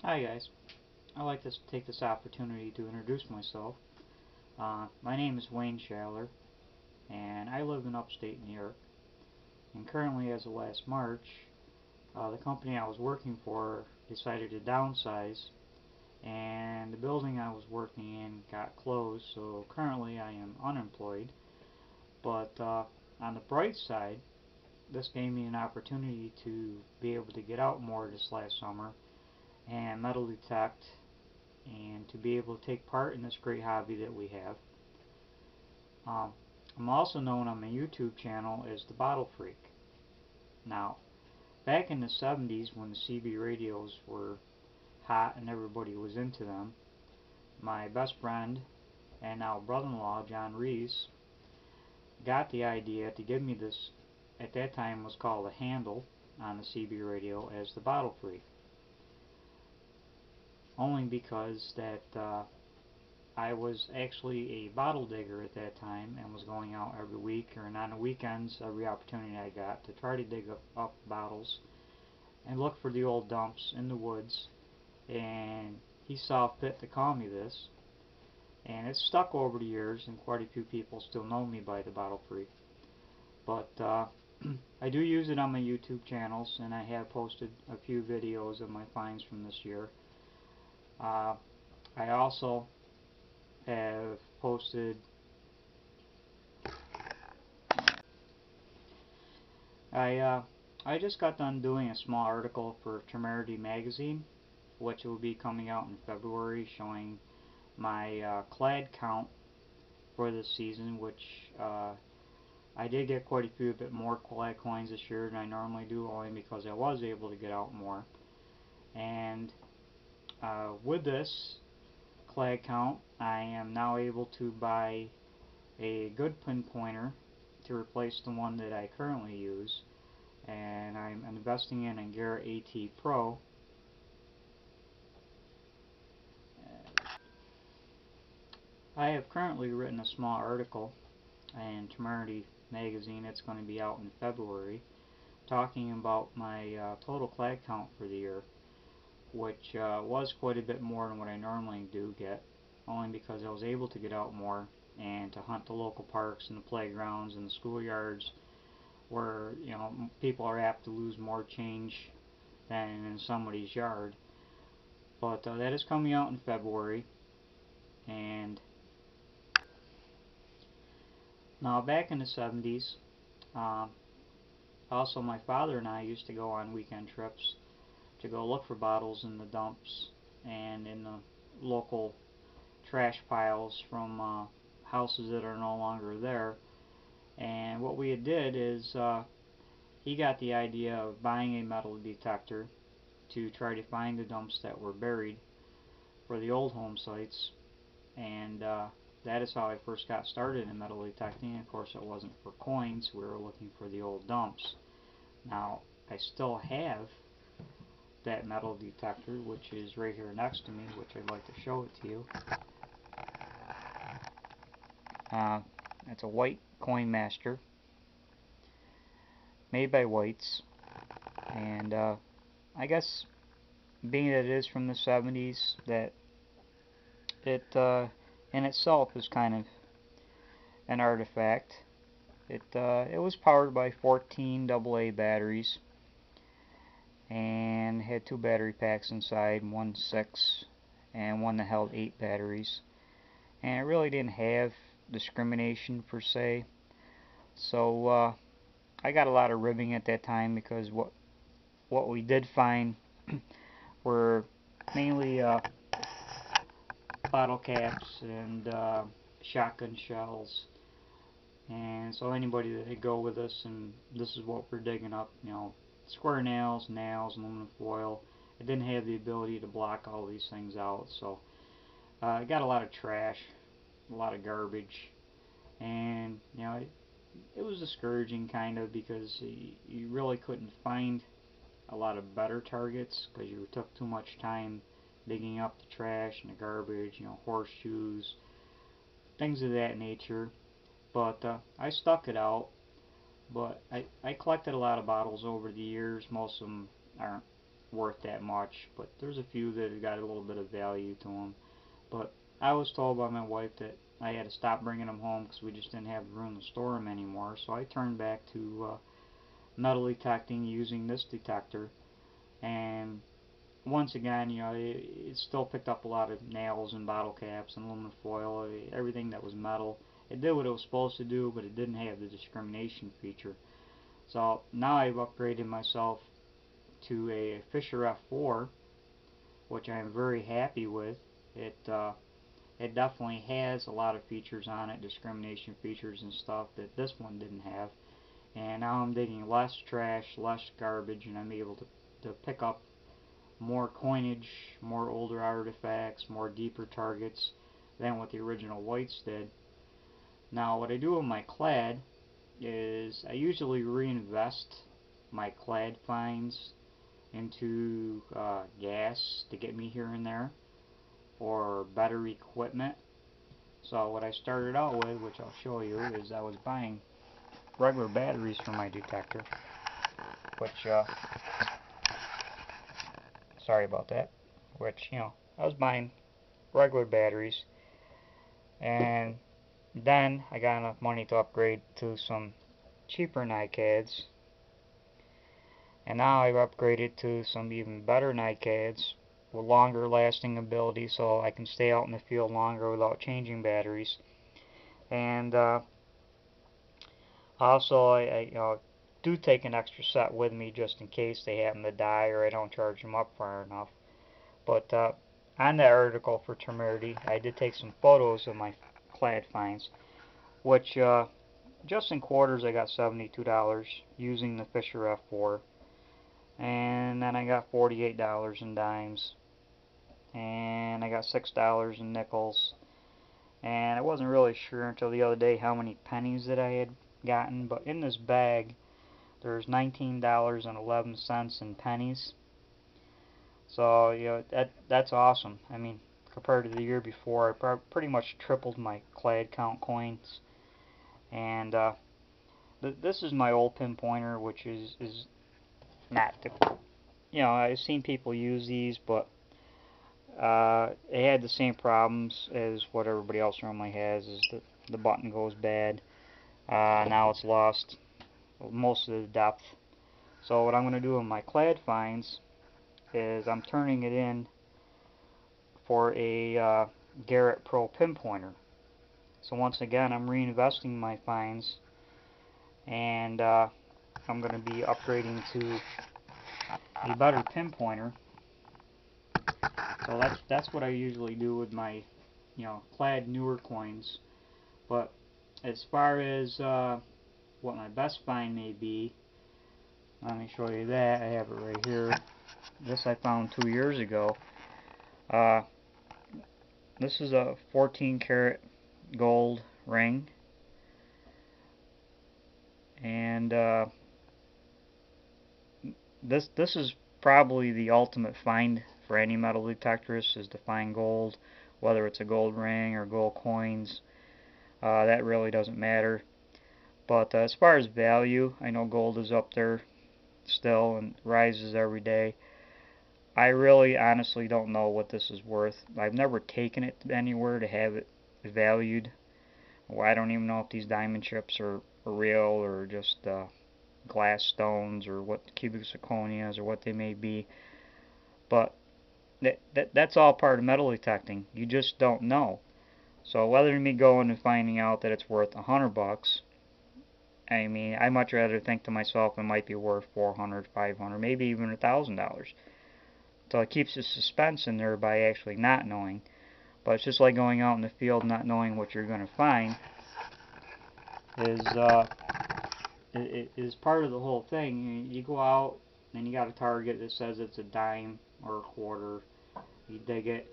Hi guys, I'd like to take this opportunity to introduce myself. My name is Wayne Schaller, and I live in upstate New York. And currently, as of last March, the company I was working for decided to downsize, and the building I was working in got closed, so currently I am unemployed. But on the bright side, this gave me an opportunity to be able to get out more this last summer and metal detect and to be able to take part in this great hobby that we have. I'm also known on my YouTube channel as the Bottle Freak. Now, back in the 70s when the CB radios were hot and everybody was into them, my best friend and now brother-in-law, John Reese, got the idea to give me this, at that time was called a handle on the CB radio, as the Bottle Freak. Only because that I was actually a bottle digger at that time and was going out every week, or on the weekends, every opportunity I got to try to dig up bottles and look for the old dumps in the woods. And he saw fit to call me this, and it's stuck over the years, and quite a few people still know me by the Bottle Freak. But I do use it on my YouTube channels, and I have posted a few videos of my finds from this year. I also have posted I just got done doing a small article for Temerity magazine, which will be coming out in February, showing my clad count for this season, which I did get quite a few bit more clad coins this year than I normally do, only because I was able to get out more. And with this clad count, I am now able to buy a good pinpointer to replace the one that I currently use, and I'm investing in a Garrett AT Pro. I have currently written a small article in Temerity magazine. It's going to be out in February, talking about my total clad count for the year, which was quite a bit more than what I normally do get, only because I was able to get out more and to hunt the local parks and the playgrounds and the schoolyards, where people are apt to lose more change than in somebody's yard. But that is coming out in February. And now, back in the 70s, also my father and I used to go on weekend trips to go look for bottles in the dumps and in the local trash piles from houses that are no longer there. And what we did is he got the idea of buying a metal detector to try to find the dumps that were buried for the old home sites, and that is how I first got started in metal detecting. Of course, it wasn't for coins, we were looking for the old dumps. Now, I still have that metal detector, which is right here next to me, which I'd like to show it to you. It's a white coin master made by whites, and I guess being that it is from the 70s, that it in itself is kind of an artifact. It was powered by 14 AA batteries and had two battery packs inside, one 6 and one that held 8 batteries, and it really didn't have discrimination per se. So I got a lot of ribbing at that time, because what we did find were mainly bottle caps and shotgun shells. And so anybody that would go with us, and this is what we're digging up, square nails, aluminum foil. It didn't have the ability to block all these things out, so I got a lot of trash, a lot of garbage, and it was discouraging kind of, because you really couldn't find a lot of better targets, because you took too much time digging up the trash and the garbage, horseshoes, things of that nature. But I stuck it out. But I collected a lot of bottles over the years. Most of them aren't worth that much, but there's a few that have got a little bit of value to them. But I was told by my wife that I had to stop bringing them home because we just didn't have room to store them anymore. So I turned back to metal detecting using this detector, and once again, it still picked up a lot of nails and bottle caps and aluminum foil, everything that was metal. It did what it was supposed to do, but it didn't have the discrimination feature. So now I've upgraded myself to a Fisher F4, which I am very happy with. It definitely has a lot of features on it, discrimination features and stuff that this one didn't have. And now I'm digging less trash, less garbage, and I'm able to pick up more coinage, more older artifacts, more deeper targets than what the original whites did. Now what I do with my clad is I usually reinvest my clad finds into gas to get me here and there, or better equipment. So what I started out with, which I'll show you, is I was buying regular batteries for my detector, which sorry about that, which, I was buying regular batteries, and then I got enough money to upgrade to some cheaper NiCads, and now I've upgraded to some even better NiCads with longer lasting ability, so I can stay out in the field longer without changing batteries. And also I do take an extra set with me just in case they happen to die or I don't charge them up far enough. But on that article for Temerity, I did take some photos of my clad finds, which just in quarters I got $72 using the Fisher F4, and then I got $48 in dimes, and I got $6 in nickels, and I wasn't really sure until the other day how many pennies that I had gotten, but in this bag there's $19.11 in pennies. So that's awesome. I mean, compared to the year before, I pretty much tripled my clad count coins. And this is my old pinpointer, which is not the, I've seen people use these, but it had the same problems as what everybody else normally has, is that the button goes bad. Now it's lost most of the depth. So what I'm going to do with my clad finds is I'm turning it in for a Garrett Pro pinpointer. So once again, I'm reinvesting my finds, and I'm going to be upgrading to a better pinpointer. So that's what I usually do with my clad newer coins. But as far as what my best find may be, let me show you that. I have it right here. This I found 2 years ago. This is a 14 karat gold ring, and this is probably the ultimate find for any metal detectorist, is to find gold, whether it's a gold ring or gold coins. That really doesn't matter. But as far as value, I know gold is up there still and rises every day. I really honestly don't know what this is worth. I've never taken it anywhere to have it valued. Well, I don't even know if these diamond chips are real or just glass stones or what cubic zirconia is or what they may be. But that's all part of metal detecting. You just don't know. So whether than me going and finding out that it's worth $100, I mean, I much rather think to myself it might be worth $400, $500, maybe even $1,000. So it keeps the suspense in there by actually not knowing. But it's just like going out in the field not knowing what you're going to find is part of the whole thing. You go out and you got a target that says it's a dime or a quarter. You dig it,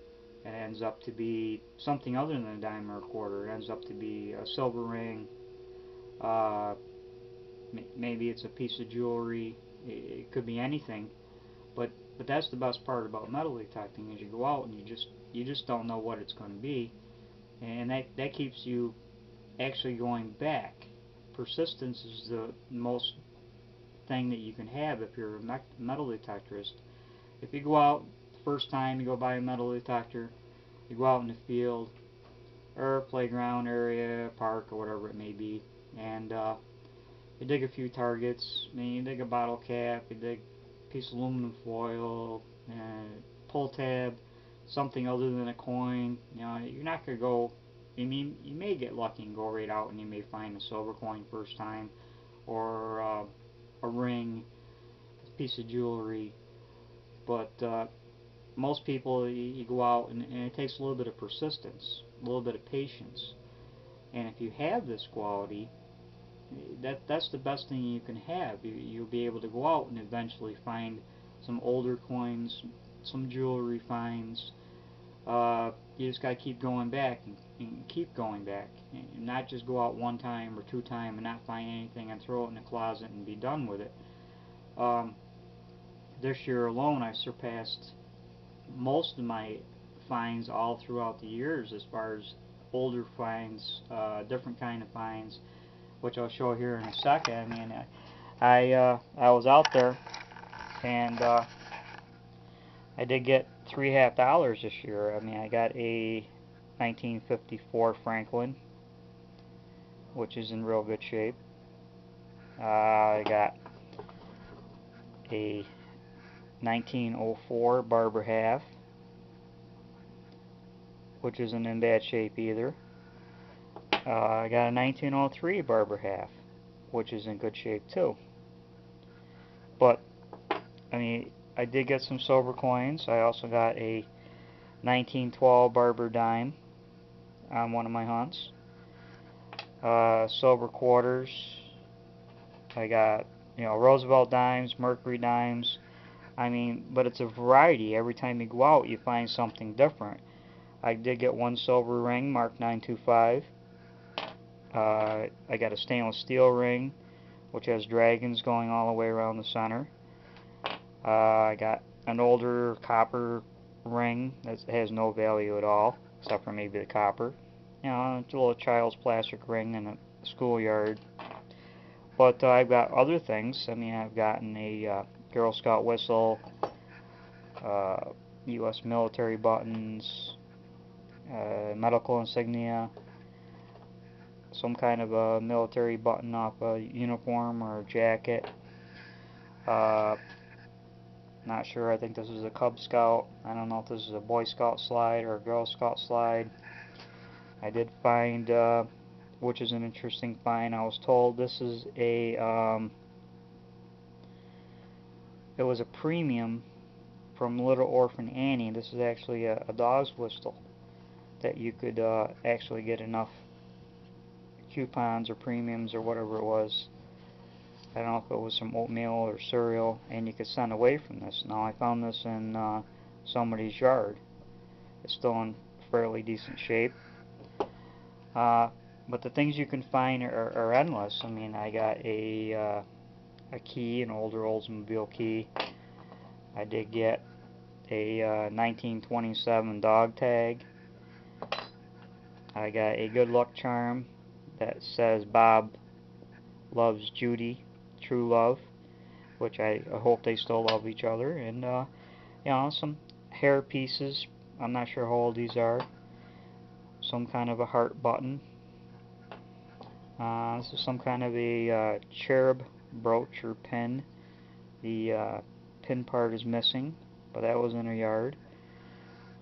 and it ends up to be something other than a dime or a quarter. It ends up to be a silver ring. Maybe it's a piece of jewelry. It could be anything. But that's the best part about metal detecting, is you go out and you just don't know what it's going to be, and that keeps you actually going back. Persistence is the most thing that you can have if you're a metal detectorist, if you go out the first time you go by a metal detector, you go out in the field or a playground area, park, or whatever it may be, and you dig a few targets. I mean, you dig a bottle cap, you dig a piece of aluminum foil, pull tab, something other than a coin. You know, you're not gonna go. You may get lucky and go right out, and you may find a silver coin first time, or a ring, a piece of jewelry. But most people, you go out, and it takes a little bit of persistence, a little bit of patience. And if you have this quality, that's the best thing you can have. You'll be able to go out and eventually find some older coins, some jewelry finds. You just gotta keep going back and keep going back, and not just go out one time or two times and not find anything and throw it in the closet and be done with it. Um, this year alone, I surpassed most of my finds all throughout the years as far as older finds, different kind of finds, which I'll show here in a second. I mean, I was out there, and I did get $3.50 this year. I mean, I got a 1954 Franklin, which is in real good shape. I got a 1904 Barber Half, which isn't in bad shape either. I got a 1903 Barber Half, which is in good shape too. But, I mean, I did get some silver coins. I also got a 1912 Barber Dime on one of my hunts. Silver quarters. I got, Roosevelt dimes, Mercury dimes. I mean, but it's a variety. Every time you go out, you find something different. I did get one silver ring marked 925. I got a stainless steel ring, which has dragons going all the way around the center. I got an older copper ring that has no value at all, except for maybe the copper. It's a little child's plastic ring in a schoolyard. But I've got other things. I mean, I've gotten a Girl Scout whistle, U.S. military buttons, medical insignia, some kind of a military button off a uniform or a jacket. Uh, Not sure. I think this is a Cub Scout. I don't know if this is a Boy Scout slide or a Girl Scout slide. I did find, which is an interesting find. I was told this is it was a premium from Little Orphan Annie. This is actually a dog's whistle that you could actually get enough coupons or premiums or whatever it was. I don't know if it was some oatmeal or cereal, and you could send away from this. Now, I found this in somebody's yard. It's still in fairly decent shape. But the things you can find are endless. I mean, I got a key, an older Oldsmobile key. I did get a 1927 dog tag. I got a good luck charm that says Bob loves Judy, true love, which I hope they still love each other. And some hair pieces. I'm not sure how old these are. Some kind of a heart button. This is some kind of a cherub brooch or pin. The pin part is missing, but that was in a yard.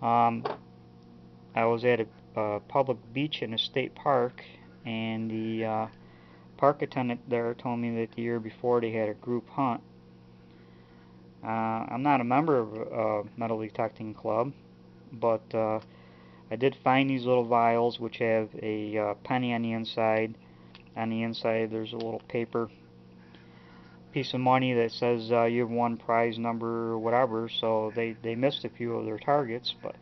I was at a public beach in a state park, and the park attendant there told me that the year before they had a group hunt. I'm not a member of a metal detecting club, but I did find these little vials which have a penny on the inside. On the inside there's a little paper piece of money that says you have won prize number whatever, so they missed a few of their targets, but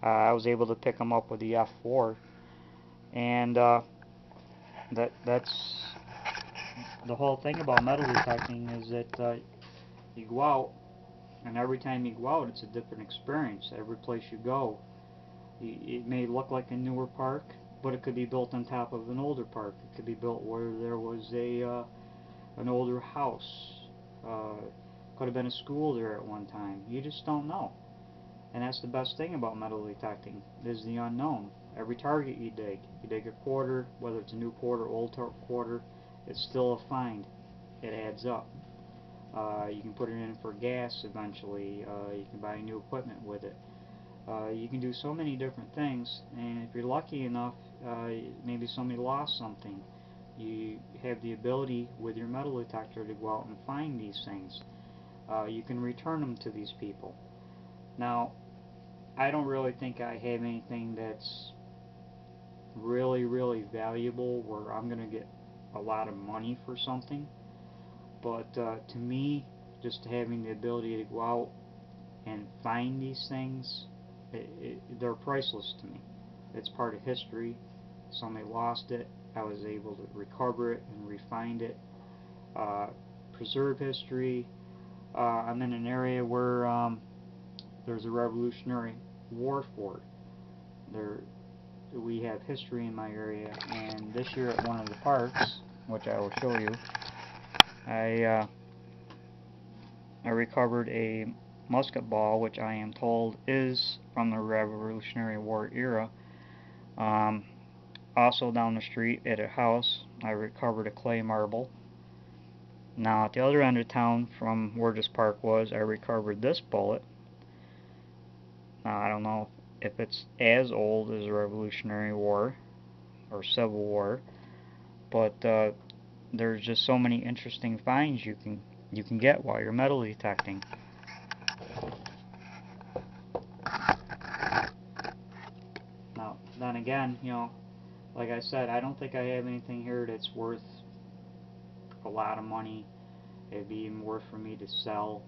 I was able to pick them up with the F4, and that's the whole thing about metal detecting, is that you go out, and every time you go out it's a different experience. Every place you go, it may look like a newer park, but it could be built on top of an older park. It could be built where there was an older house. Could have been a school there at one time. You just don't know. And that's the best thing about metal detecting, is the unknown. Every target you dig a quarter, whether it's a new quarter, old quarter, it's still a find. It adds up. You can put it in for gas eventually. You can buy new equipment with it. You can do so many different things, and if you're lucky enough, maybe somebody lost something. You have the ability with your metal detector to go out and find these things. You can return them to these people. Now, I don't really think I have anything that's really, really valuable where I'm going to get a lot of money for something. But to me, just having the ability to go out and find these things, they're priceless to me. It's part of history. Somebody lost it. I was able to recover it and refine it, preserve history. I'm in an area where there's a Revolutionary War fort. We have history in my area, and this year at one of the parks, which I will show you, I recovered a musket ball, which I am told is from the Revolutionary War era. Also down the street at a house, I recovered a clay marble. Now at the other end of town from where this park was, I recovered this bullet. Now I don't know if it's as old as the Revolutionary War or Civil War, but there's just so many interesting finds you can get while you're metal detecting. Now, then again, like I said, I don't think I have anything here that's worth a lot of money. It'd be even worth for me to sell.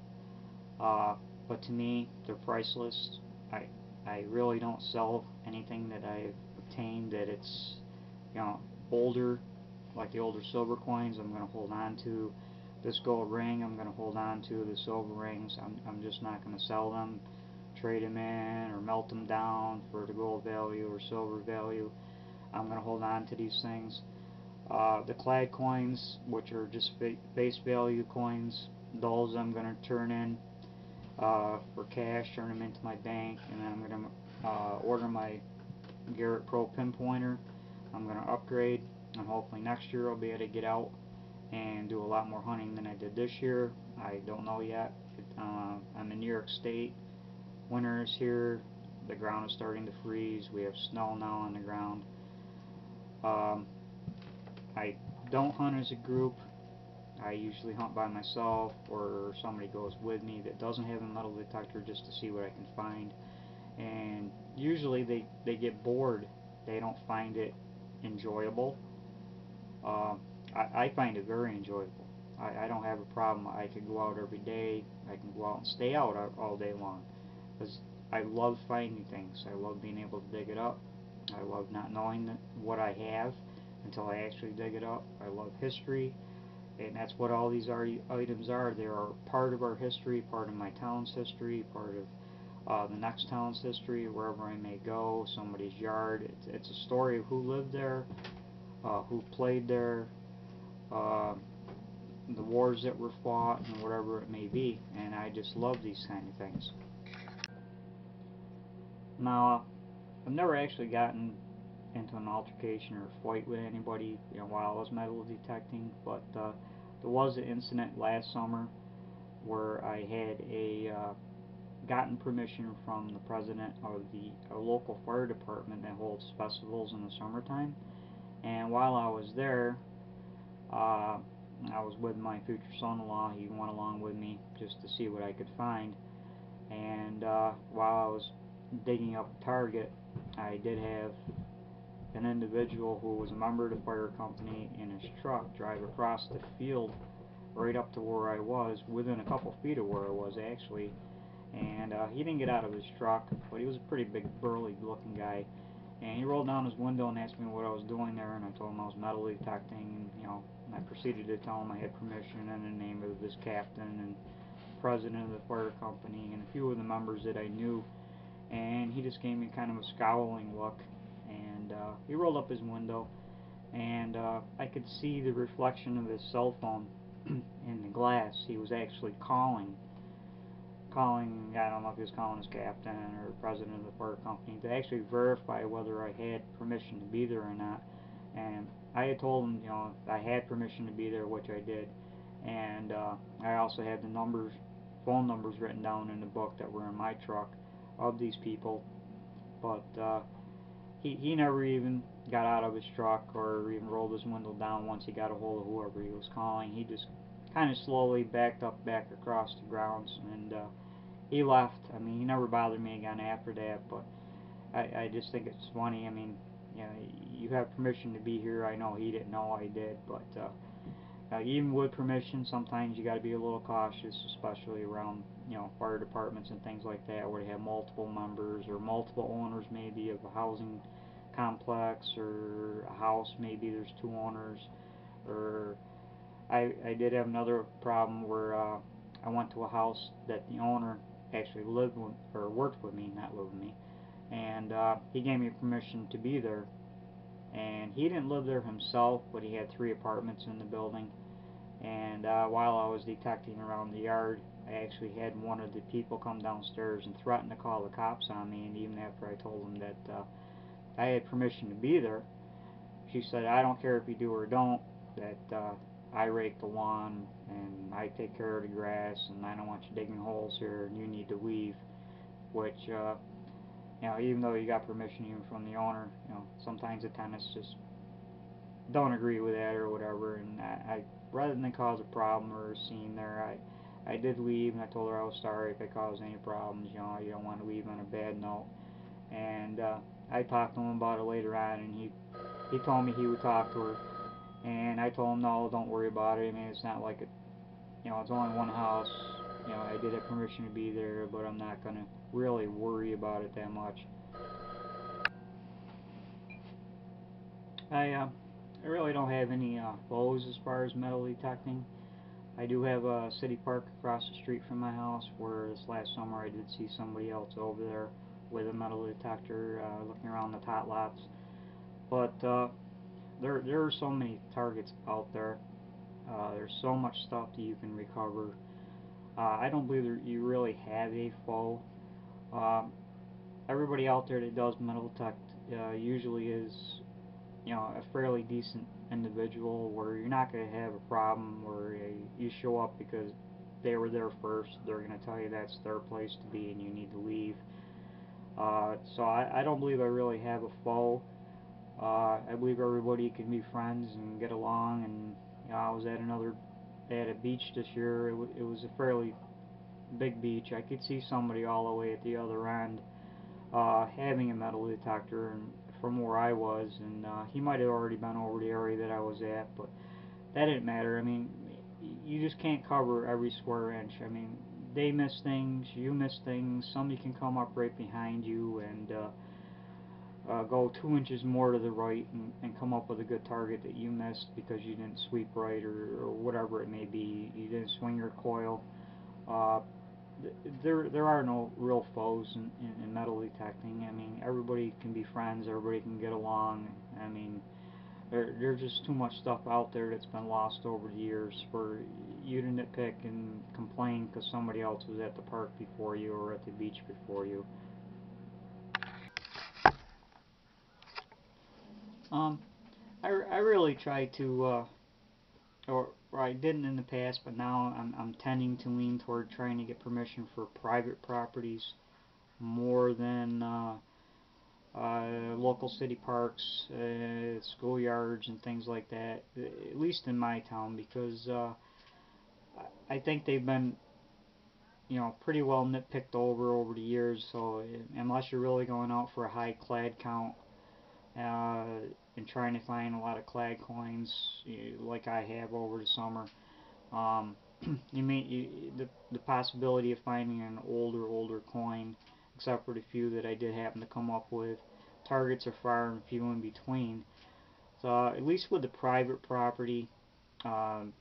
But to me, they're priceless. I really don't sell anything that I've obtained that it's older, like the older silver coins. I'm going to hold on to this gold ring. I'm going to hold on to the silver rings. I'm just not going to sell them, trade them in, or melt them down for the gold value or silver value. I'm going to hold on to these things. The clad coins, which are just face value coins, those I'm going to turn in for cash, turn them into my bank, and then I'm going to order my Garrett Pro pinpointer. I'm going to upgrade, and hopefully next year I'll be able to get out and do a lot more hunting than I did this year. I don't know yet. I'm in New York State. Winter is here. The ground is starting to freeze. We have snow now on the ground. I don't hunt as a group. I usually hunt by myself, or somebody goes with me that doesn't have a metal detector, just to see what I can find. And usually they get bored. They don't find it enjoyable. I find it very enjoyable. I don't have a problem. I can go out every day. I can go out and stay out all day long, because I love finding things. I love being able to dig it up. I love not knowing what I have until I actually dig it up. I love history, and that's what all these items are. They are part of our history, part of my town's history, part of the next town's history, wherever I may go, somebody's yard. It's a story of who lived there, who played there, the wars that were fought, and whatever it may be. And I just love these kind of things. Now, I've never actually gotten into an altercation or a fight with anybody, while I was metal detecting, but there was an incident last summer where I had gotten permission from the president of the local fire department that holds festivals in the summertime, and while I was there, I was with my future son-in-law. He went along with me just to see what I could find, and while I was digging up a target, I did have an individual who was a member of the fire company in his truck drive across the field right up to where I was, within a couple feet of where I was actually, and he didn't get out of his truck, but he was a pretty big, burly looking guy, and he rolled down his window and asked me what I was doing there, and I told him I was metal detecting, and I proceeded to tell him I had permission in the name of this captain and president of the fire company and a few of the members that I knew, and he just gave me kind of a scowling look, and he rolled up his window, and I could see the reflection of his cell phone in the glass. He was actually calling, I don't know if he was calling his captain or president of the fire company to actually verify whether I had permission to be there or not. And I had told him, I had permission to be there, which I did. And I also had the phone numbers written down in the book that were in my truck of these people. But he never even got out of his truck or even rolled his window down once he got a hold of whoever he was calling. He just kind of slowly backed up back across the grounds, and he left. I mean, he never bothered me again after that, but I just think it's funny. I mean, you have permission to be here. I know he didn't know I did, but even with permission, sometimes you got to be a little cautious, especially around fire departments and things like that, where they have multiple members or multiple owners, maybe of a housing complex or a house. Maybe there's two owners. Or I did have another problem where I went to a house that the owner actually lived with or worked with me, not lived with me, and he gave me permission to be there. And he didn't live there himself, but he had 3 apartments in the building. And while I was detecting around the yard, I actually had one of the people come downstairs and threaten to call the cops on me. And even after I told him that I had permission to be there, she said, "I don't care if you do or don't, that I rake the lawn and I take care of the grass, and I don't want you digging holes here, and you need to leave." Which, even though you got permission even from the owner, sometimes the tenants just don't agree with that or whatever. And rather than cause a problem or a scene there, I did leave, and I told her I was sorry if I caused any problems. You don't want to leave on a bad note. And I talked to him about it later on, and he told me he would talk to her. And I told him, no, don't worry about it. I mean, it's not like it's only one house. I did have permission to be there, but I'm not gonna really worry about it that much. I really don't have any foes as far as metal detecting. I do have a city park across the street from my house where this last summer I did see somebody else over there with a metal detector looking around the tot lots. But there are so many targets out there. There's so much stuff that you can recover. I don't believe that you really have a foe. Um, Everybody out there that does metal detect usually is a fairly decent individual where you're not going to have a problem where you show up because they were there first. They're going to tell you that's their place to be and you need to leave. So I don't believe I really have a foe. I believe everybody can be friends and get along. And I was at a beach this year. It was a fairly big beach. I could see somebody all the way at the other end having a metal detector, and from where I was, and he might have already been over the area that I was at, but that didn't matter. I mean, you just can't cover every square inch. I mean, they miss things, you miss things, somebody can come up right behind you and go 2 inches more to the right and come up with a good target that you missed because you didn't sweep right or whatever it may be. You didn't swing your coil. Uh, there are no real foes in metal detecting. I mean, everybody can be friends, everybody can get along. I mean, there's just too much stuff out there that's been lost over the years for you to nitpick and complain because somebody else was at the park before you or at the beach before you. Um, I really try to, or I didn't in the past, but now I'm tending to lean toward trying to get permission for private properties more than local city parks, schoolyards, and things like that. At least in my town, because I think they've been, pretty well nitpicked over the years. So unless you're really going out for a high clad count uh, and trying to find a lot of clad coins, like I have over the summer, um, the possibility of finding an older coin, except for the few that I did happen to come up with. Targets are far and few in between. So at least with the private property, um,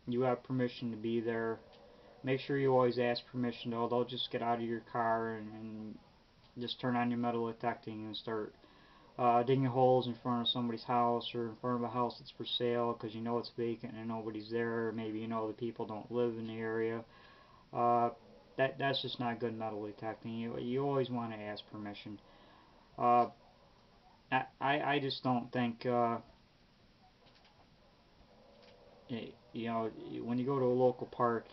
you have permission to be there. Make sure you always ask permission, though. They'll just get out of your car and just turn on your metal detecting and start digging holes in front of somebody's house or in front of a house that's for sale because you know it's vacant and nobody's there. Maybe you know the people don't live in the area. Uh, that's just not good metal detecting. You always want to ask permission. Uh, I just don't think you know, when you go to a local park,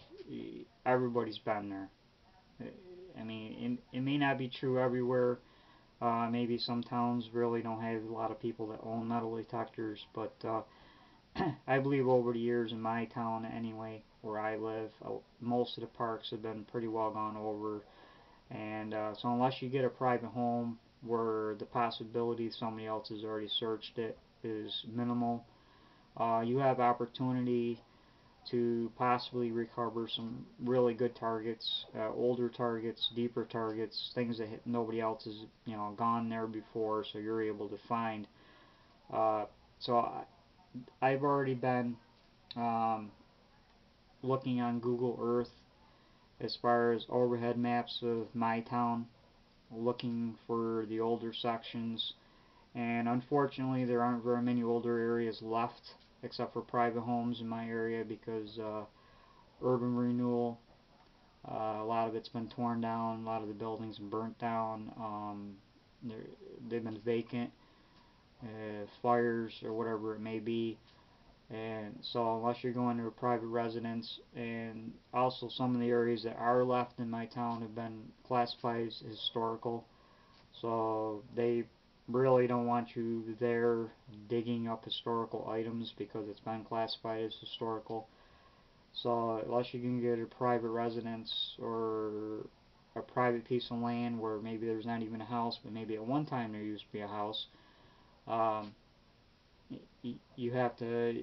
everybody's been there. I mean, it may not be true everywhere. Maybe some towns really don't have a lot of people that own metal detectors, but I believe over the years in my town anyway, where I live, most of the parks have been pretty well gone over. And so unless you get a private home where the possibility somebody else has already searched it is minimal, you have opportunity to possibly recover some really good targets, older targets, deeper targets, things that nobody else has gone there before, so you're able to find. Uh, so I've already been um, looking on Google Earth as far as overhead maps of my town, looking for the older sections, and unfortunately there aren't very many older areas left except for private homes in my area because urban renewal. A lot of it's been torn down. A lot of the buildings burnt down. They've been vacant, fires or whatever it may be. And so, unless you're going to a private residence, and also some of the areas that are left in my town have been classified as historical, so they really don't want you there digging up historical items because it's been classified as historical. So unless you can get a private residence or a private piece of land where maybe there's not even a house, but maybe at one time there used to be a house, um, you have to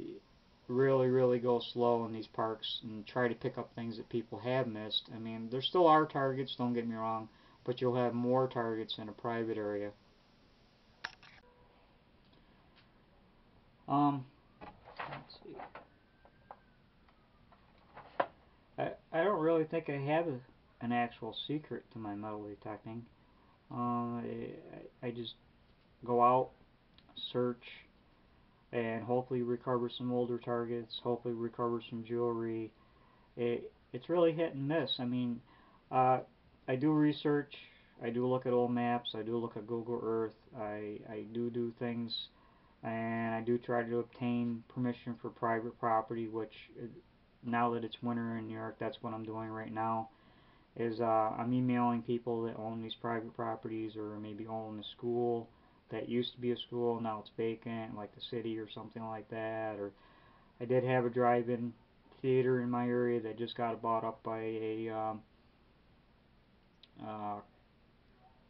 really, really go slow in these parks and try to pick up things that people have missed. I mean, there still are targets, don't get me wrong, but you'll have more targets in a private area. Um, let's see. I don't really think I have an actual secret to my metal detecting. I just go out, search, and hopefully recover some older targets, hopefully recover some jewelry. It's really hit and miss. I mean, uh, I do research, I do look at old maps, I do look at Google Earth, I do things, and I do try to obtain permission for private property, which now that it's winter in New York, that's what I'm doing right now. Is I'm emailing people that own these private properties or maybe own a school that used to be a school, now it's vacant, like the city or something like that. Or I did have a drive-in theater in my area that just got bought up by uh,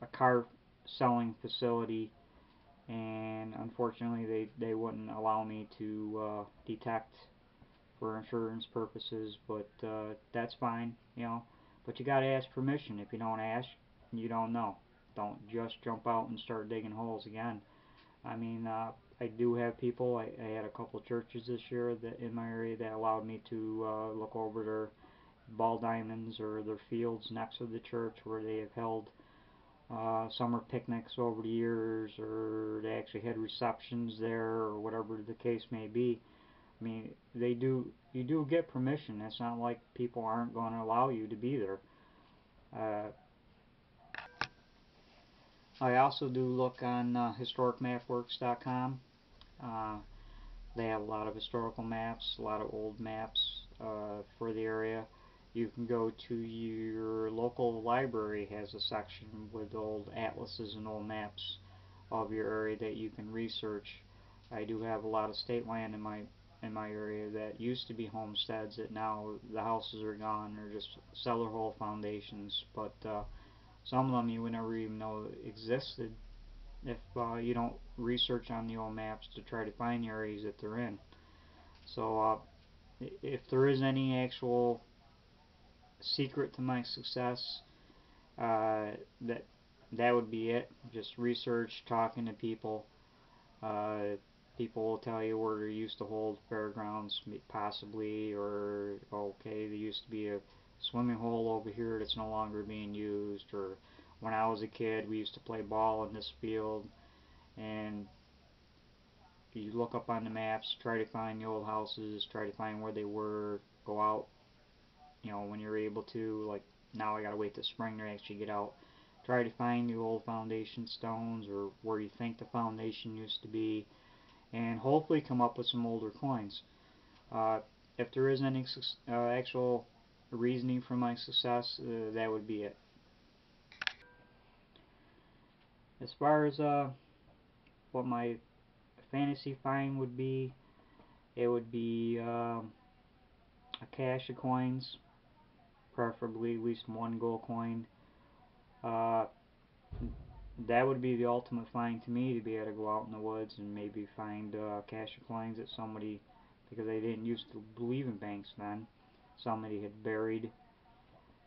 a car selling facility, and unfortunately they wouldn't allow me to detect for insurance purposes, but that's fine, you know. But you gotta ask permission. If you don't ask, you don't know. Don't just jump out and start digging holes again. I mean, I do have people. I had a couple of churches this year that in my area that allowed me to look over their ball diamonds or their fields next to the church where they have held summer picnics over the years, or they actually had receptions there, or whatever the case may be. I mean, you do get permission. It's not like people aren't going to allow you to be there. Uh, I also do look on historicmapworks.com. Uh, they have a lot of historical maps, a lot of old maps for the area. You can go to your local library has a section with old atlases and old maps of your area that you can research. I do have a lot of state land in my area that used to be homesteads that now the houses are gone. They're just cellar hole foundations, but some of them you would never even know existed if you don't research on the old maps to try to find the areas that they're in. So if there is any actual secret to my success, uh, that that would be it. Just research, talking to people. Uh, People will tell you where they used to hold fairgrounds, possibly, or okay, there used to be a swimming hole over here that's no longer being used, or when I was a kid, we used to play ball in this field, and you look up on the maps, try to find the old houses, try to find where they were, go out, when you're able to. Like now, I gotta wait till spring to actually get out. Try to find the old foundation stones or where you think the foundation used to be, and hopefully come up with some older coins. Uh, if there is any actual reasoning for my success, that would be it. As far as what my fantasy find would be, it would be a cache of coins, preferably at least one gold coin. Uh, that would be the ultimate find to me, to be able to go out in the woods and maybe find a cache of coins that somebody, because they didn't used to believe in banks then, somebody had buried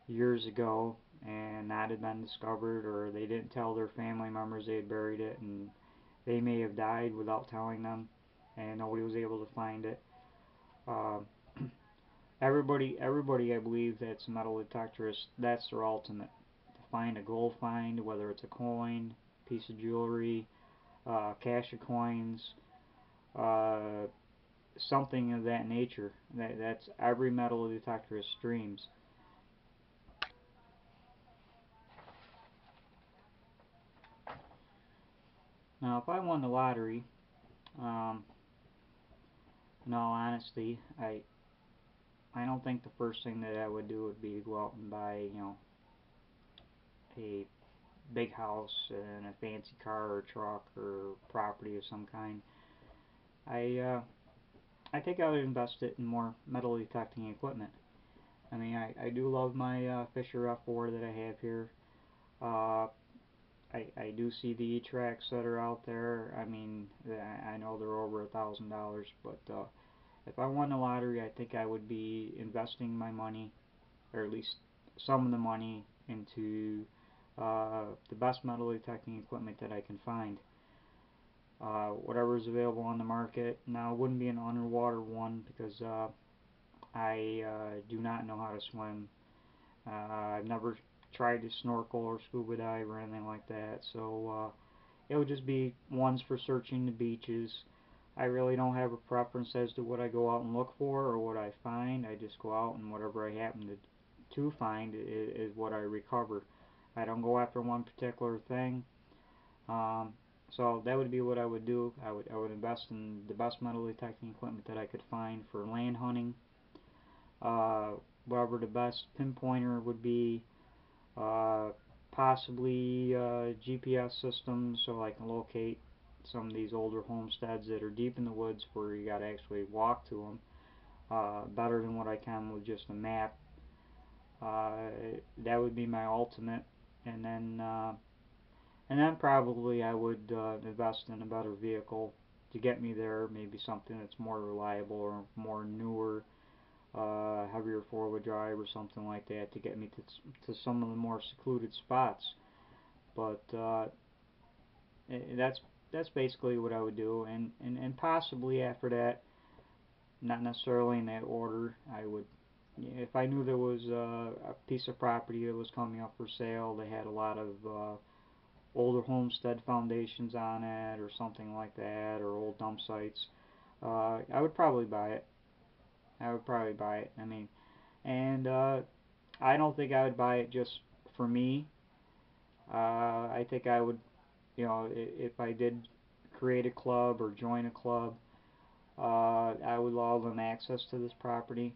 years ago and that had been discovered, or they didn't tell their family members they had buried it, and they may have died without telling them, and nobody was able to find it. Uh, everybody, I believe that's a metal detectorist. That's their ultimate. To find a gold find, whether it's a coin, piece of jewelry, cache of coins, uh, something of that nature. That's every metal detectorist dreams. Now, if I won the lottery, um, in all honesty, I don't think the first thing that I would do would be to go out and buy, a big house and a fancy car or truck or property of some kind. I uh, I think I would invest it in more metal detecting equipment. I mean, I do love my Fisher F4 that I have here. Uh, I do see the E-Tracks that are out there. I mean, I know they're over $1,000, but if I won the lottery, I think I would be investing my money, or at least some of the money, into the best metal detecting equipment that I can find. Whatever is available on the market. Now, it wouldn't be an underwater one because I do not know how to swim. I've never tried to snorkel or scuba dive or anything like that, so it would just be ones for searching the beaches. I really don't have a preference as to what I go out and look for or what I find. I just go out and whatever I happen to find is what I recover. I don't go after one particular thing. Um, so that would be what I would do. I would invest in the best metal detecting equipment that I could find for land hunting. Uh, whatever the best pinpointer would be, uh, possibly GPS systems so I can locate some of these older homesteads that are deep in the woods where you got to actually walk to them, better than what I can with just a map. Uh, that would be my ultimate, and then probably I would invest in a better vehicle to get me there, maybe something that's more reliable or more newer, heavier four-wheel drive or something like that to get me to some of the more secluded spots. But that's basically what I would do, and possibly after that, not necessarily in that order, I would, if I knew there was a piece of property that was coming up for sale, they had a lot of older homestead foundations on it or something like that, or old dump sites, I would probably buy it. I would probably buy it. I mean, and I don't think I would buy it just for me. I think I would, if I did create a club or join a club, I would allow them access to this property.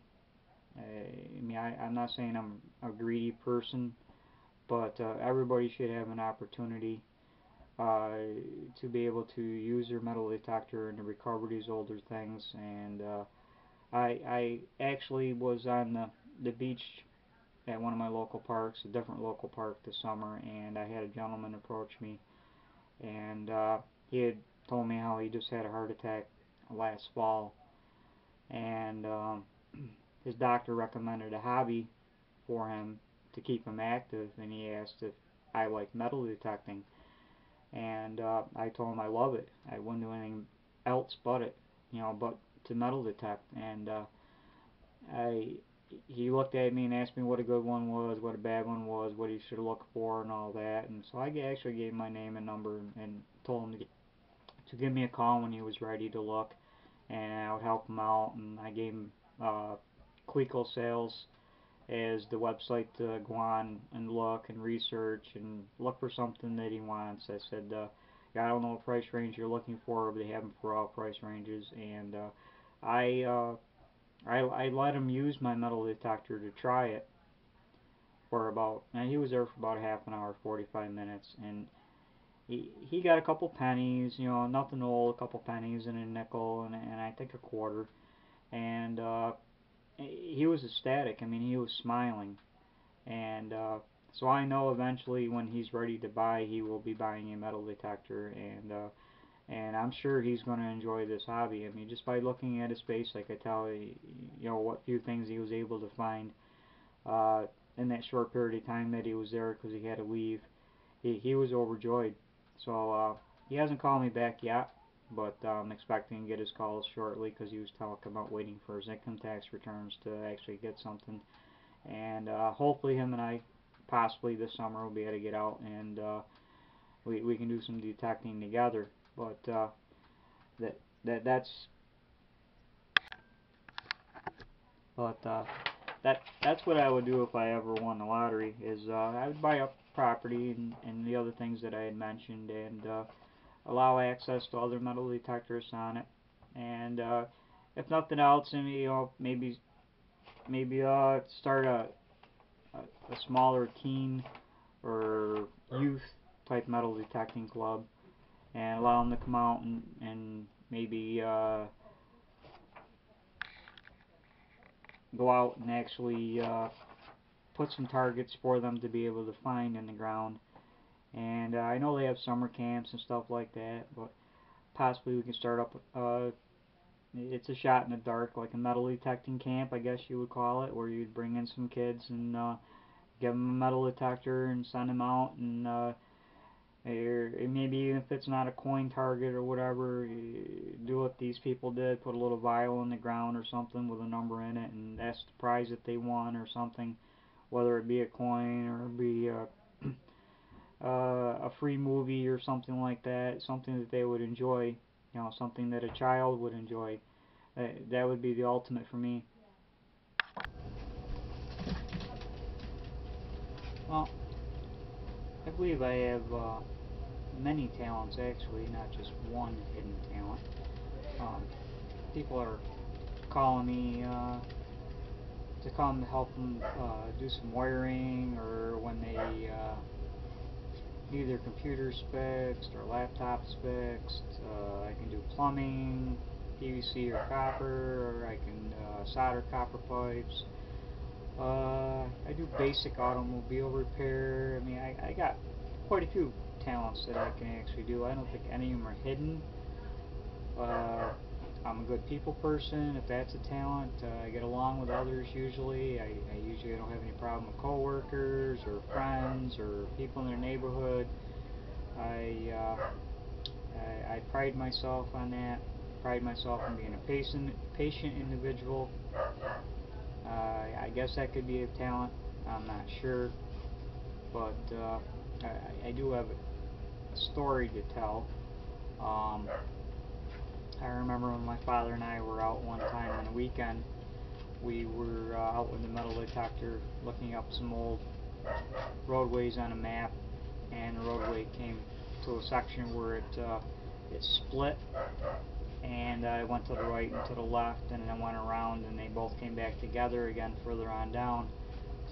I mean, I'm not saying I'm a greedy person, but everybody should have an opportunity uh, to be able to use their metal detector and to recover these older things. And I actually was on the beach at one of my local parks, a different local park this summer, and I had a gentleman approach me, and he had told me how he just had a heart attack last fall, and his doctor recommended a hobby for him to keep him active, and he asked if I like metal detecting, and I told him I love it. I wouldn't do anything else but it, but to metal detect, and I he looked at me and asked me what a good one was, what a bad one was, what he should look for, and all that. And so I actually gave him my name and number and told him to give me a call when he was ready to look, and I would help him out. And I gave him Clico Sales as the website to go on and look and research and look for something that he wants. I said, yeah, I don't know what price range you're looking for, but they have them for all price ranges. And I, uh, I let him use my metal detector to try it for about, and he was there for about half an hour, 45 minutes, and he got a couple pennies, you know, nothing old, a couple pennies and a nickel and I think a quarter, and he was ecstatic. I mean, he was smiling, and so I know eventually when he's ready to buy, he will be buying a metal detector, and I'm sure he's going to enjoy this hobby. I mean, just by looking at his face, I could tell, you know, what few things he was able to find uh, in that short period of time that he was there because he had to leave. He was overjoyed. So he hasn't called me back yet, but I'm expecting to get his calls shortly because he was talking about waiting for his income tax returns to actually get something. And hopefully him and I, possibly this summer, will be able to get out and we can do some detecting together. But that that's but that's what I would do if I ever won the lottery. Is I would buy up property and the other things that I had mentioned, and allow access to other metal detectors on it. And if nothing else, and you know, maybe start a smaller teen or youth type metal detecting club, and allow them to come out and maybe go out and actually put some targets for them to be able to find in the ground. And I know they have summer camps and stuff like that, but possibly we can start up. It's a shot in the dark, like a metal detecting camp, I guess you would call it, where you'd bring in some kids and give them a metal detector and send them out, and or maybe even if it's not a coin target or whatever, do what these people did, put a little vial in the ground or something with a number in it, and that's the prize that they won or something, whether it be a coin or it be a free movie or something like that, something that they would enjoy, you know, something that a child would enjoy. That would be the ultimate for me. Well, I believe I have many talents actually, not just one hidden talent. Um, People are calling me to come help them do some wiring, or when they need their computers fixed or laptops fixed. I can do plumbing, PVC or copper, or I can solder copper pipes. I do basic automobile repair. I mean, I got quite a few talents that I can actually do. I don't think any of them are hidden. Uh, I'm a good people person, if that's a talent. I get along with others usually. I usually don't have any problem with coworkers or friends or people in their neighborhood. I, uh, I pride myself on that. Pride myself on being a patient individual. I guess that could be a talent. I'm not sure, but I do have a story to tell. Um, I remember when my father and I were out one time on a weekend. We were out with the metal detector looking up some old roadways on a map, and the roadway came to a section where it split, and I went to the right and to the left, and then went around, and they both came back together again further on down.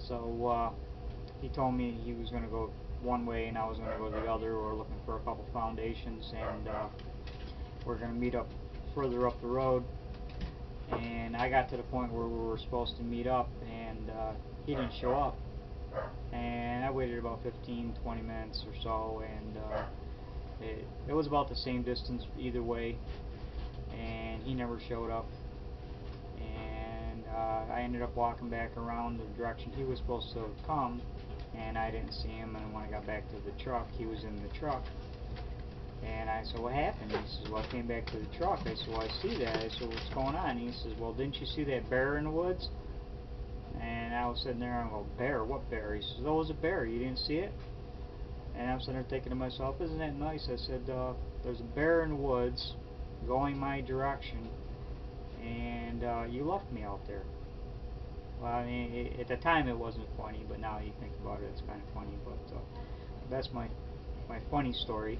So he told me he was going to go one way and I was going to go the other. We're looking for a couple foundations, and we're going to meet up further up the road. And I got to the point where we were supposed to meet up, and he didn't show up. And I waited about 15-20 minutes or so, and it was about the same distance either way, and he never showed up. And I ended up walking back around the direction he was supposed to come, and I didn't see him. And when I got back to the truck, he was in the truck. And I said, what happened? He says, well, I came back to the truck. I said, well, I see that. I said, what's going on? He says, well, didn't you see that bear in the woods? And I was sitting there and I go, bear? What bear? He says, oh, it was a bear. You didn't see it? And I'm sitting there thinking to myself, isn't that nice? I said, there's a bear in the woods going my direction, and you left me out there. Well, I mean, at the time it wasn't funny, but now you think about it, it's kind of funny. But that's my funny story.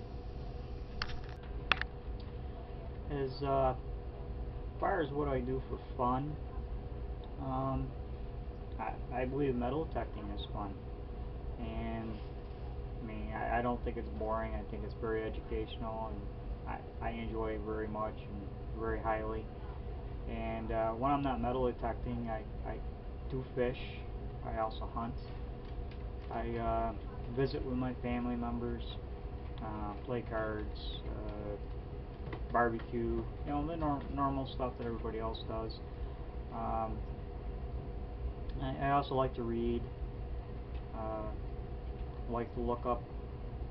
As far as what I do for fun, um, I believe metal detecting is fun, and I mean, I don't think it's boring. I think it's very educational, and I enjoy it very much and very highly. And when I'm not metal detecting, I do fish. I also hunt. I visit with my family members, play cards, barbecue, you know, the normal stuff that everybody else does. Um, I also like to read, like to look up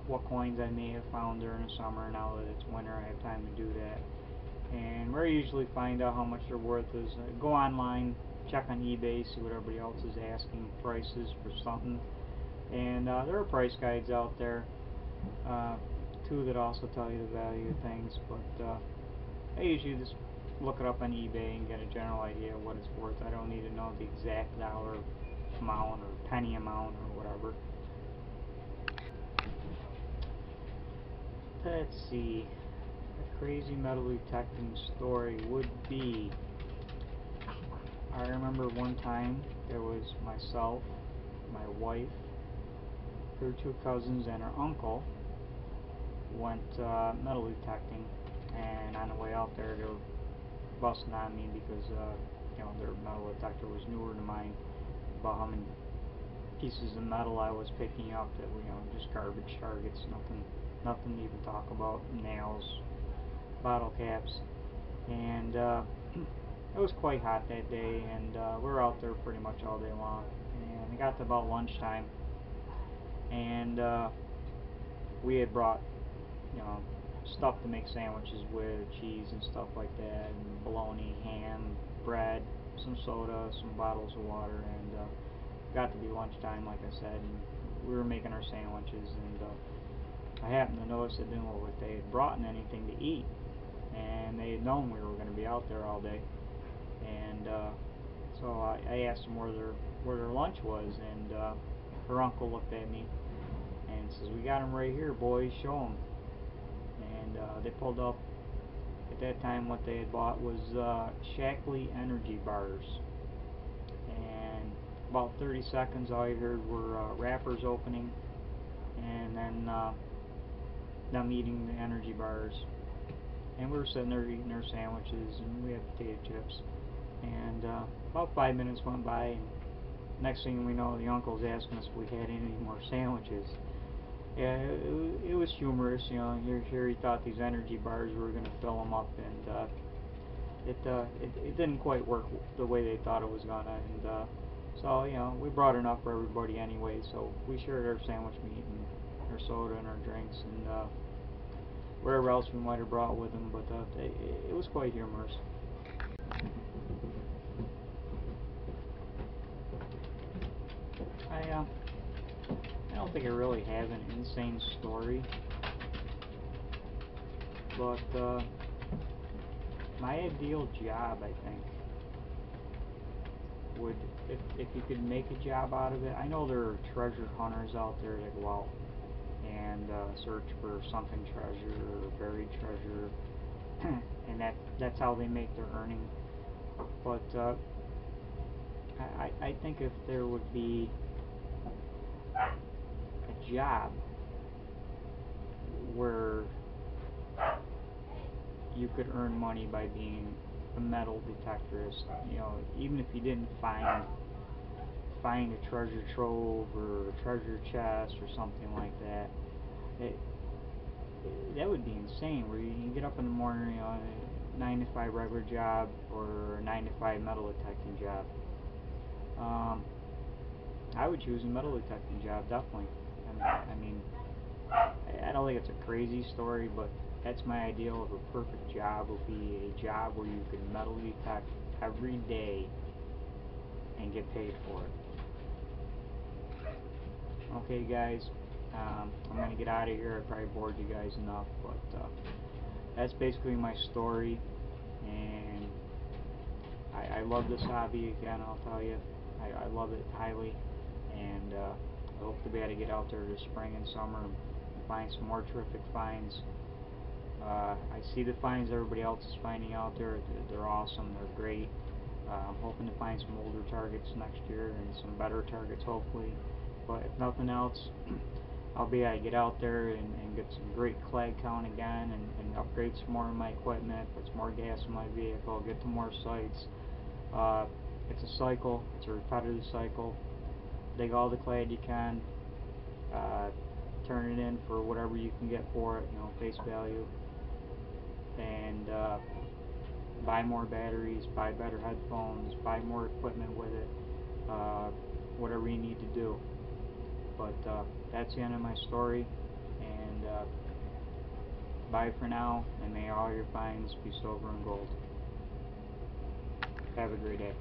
what coins I may have found during the summer. Now that it's winter, I have time to do that. And where I usually find out how much they're worth is go online, check on eBay, see what everybody else is asking prices for something. And there are price guides out there, too, that also tell you the value of things. But I usually just look it up on eBay and get a general idea of what it's worth. I don't need to know the exact dollar amount or penny amount or whatever. Let's see. A crazy metal detecting story would be, I remember one time there was myself, my wife, her two cousins, and her uncle went metal detecting, and on the way out there they were busting on me because you know, their metal detector was newer than mine, about how many pieces of metal I was picking up that were, you know, just garbage targets, nothing to even talk about, nails, bottle caps. And it was quite hot that day, and we were out there pretty much all day long, and it got to about lunchtime, and we had brought, you know, stuff to make sandwiches with, cheese and stuff like that, and bologna, ham, bread, some soda, some bottles of water, and got to be lunchtime, like I said, and we were making our sandwiches, and I happened to notice it didn't look like they had brought anything to eat, and they had known we were going to be out there all day, and so I asked them where their lunch was, and her uncle looked at me and says, "We got them right here, boys, show them." And they pulled up, at that time what they had bought was Shackley energy bars, and about 30 seconds all you heard were wrappers opening, and then them eating the energy bars, and we were sitting there eating our sandwiches, and we had potato chips, and about 5 minutes went by, and next thing we know, the uncle's asking us if we had any more sandwiches. Yeah, it was humorous, you know. Here he thought these energy bars were going to fill him up, and it didn't quite work the way they thought it was gonna, and so, you know, we brought enough for everybody anyway, so we shared our sandwich meat and our soda and our drinks and whatever else we might have brought with them, but it was quite humorous. I don't think I really have an insane story, but my ideal job, I think, would, if you could make a job out of it. I know there are treasure hunters out there that go out and search for sunken treasure or buried treasure, and that's how they make their earning. But I think if there would be a job where you could earn money by being a metal detectorist, you know, even if you didn't find a treasure trove or a treasure chest or something like that, that would be insane. Where you can get up in the morning, you know, a 9 to 5 regular job or a 9 to 5 metal detecting job. I would choose a metal detecting job, definitely. I mean, I don't think it's a crazy story, but that's my ideal of a perfect job. Would be a job where you could metal detect every day and get paid for it. Okay, guys, I'm gonna get out of here. I probably bored you guys enough, but that's basically my story, and I love this hobby. Again, I'll tell you, I love it highly, and I hope to be able to get out there this spring and summer and find some more terrific finds. I see the finds everybody else is finding out there. They're awesome. They're great. I'm hoping to find some older targets next year and some better targets, hopefully. But if nothing else, I'll be able to get out there and get some great clag count again, and upgrade some more of my equipment, put some more gas in my vehicle, get to more sites. It's a cycle. It's a repetitive cycle. Dig all the clad you can. Turn it in for whatever you can get for it, face value. And buy more batteries, buy better headphones, buy more equipment with it, whatever you need to do. But that's the end of my story, and bye for now, and may all your finds be silver and gold. Have a great day.